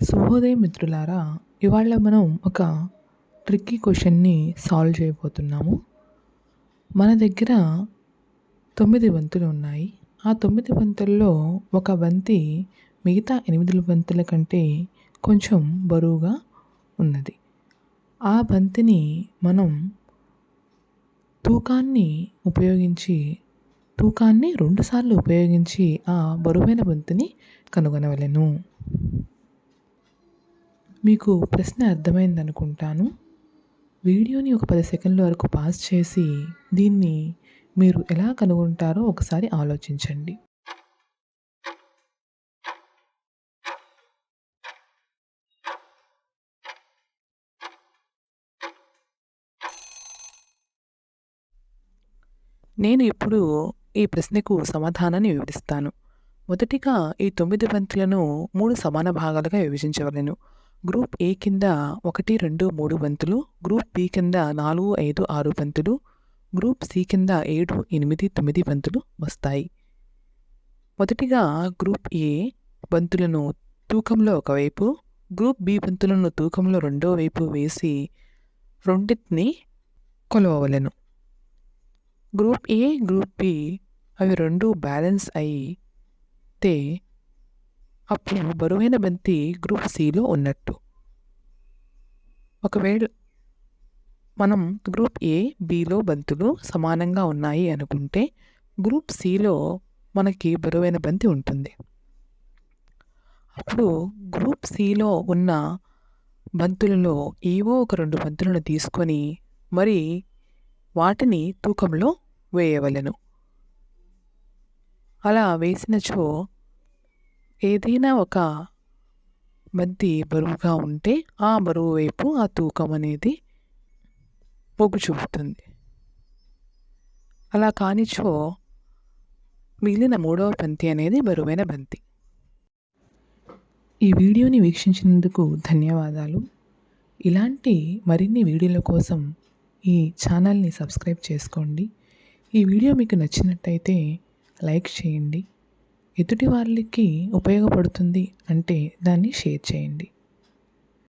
శుభోదయం మిత్రులారా! ఇవాళ మనం ఒక ట్రిక్కీ క్వెషన్‌ని సాల్వ్ చేయబోతున్నాము. మన దగ్గర 9 బంతులు ఉన్నాయి. ఆ 9 బంతుల్లో ఒక బంతి మిగతా 8 బంతుల కంటే కొంచెం బరువుగా ఉన్నది. ఆ బంతిని మనం తూకాన్ని 2 సార్లు ఉపయోగించి ఆ బరువైన బంతిని కనుగొనవలెను. మీకు ప్రశ్న అర్థమైందనుకుంటాను. వీడియోని ఒక 10 సెకన్ల వరకు పాజ్ చేసి దీన్ని మీరు ఎలా కనుగొంటారో ఒకసారి ఆలోచించండి. నేను ఇప్పుడు ఈ ప్రశ్నకు సమాధానాన్ని వివరిస్తాను. మొదటిగా ఈ 9 బంతులను 3 సమాన భాగాలుగా విభజించవలెను. గ్రూప్ ఏ కింద 1, 2, 3 బంతులు, గ్రూప్ బి కింద 4, 5, 6 బంతులు, గ్రూప్ సి కింద 7, 8, 9 బంతులు వస్తాయి. మొదటిగా గ్రూప్ ఏ బంతులను తూకంలో ఒకవైపు, గ్రూప్ బి బంతులను తూకంలో రెండో వైపు వేసి రెండింటిని కొలవవలెను. గ్రూప్ ఏ, గ్రూప్ బి అవి రెండు బ్యాలెన్స్ అయితే అప్పుడు బరువైన బంతి గ్రూప్ సిలో ఉన్నట్టు. ఒకవేళ మనం గ్రూప్ ఏ, బిలో బంతులు సమానంగా ఉన్నాయి అనుకుంటే గ్రూప్ సిలో మనకి బరువైన బంతి ఉంటుంది. అప్పుడు గ్రూప్ సిలో ఉన్న బంతులలో ఏవో ఒక 2 బంతులను తీసుకొని మరి వాటిని తూకంలో వేయవలెను. అలా వేసినచో ఏదైనా ఒక బంతి బరువుగా ఉంటే ఆ బరువు వైపు ఆ తూకం అనేది మొగ్గు చూపుతుంది. అలా కానిచో మిగిలిన 3వ బంతి అనేది బరువైన బంతి. ఈ వీడియోని వీక్షించినందుకు ధన్యవాదాలు. ఇలాంటి మరిన్ని వీడియోల కోసం ఈ ఛానల్ని సబ్స్క్రైబ్ చేసుకోండి. ఈ వీడియో మీకు నచ్చినట్టయితే లైక్ చేయండి. ఎదుటి వాళ్ళకి ఉపయోగపడుతుంది అంటే దాన్ని షేర్ చేయండి.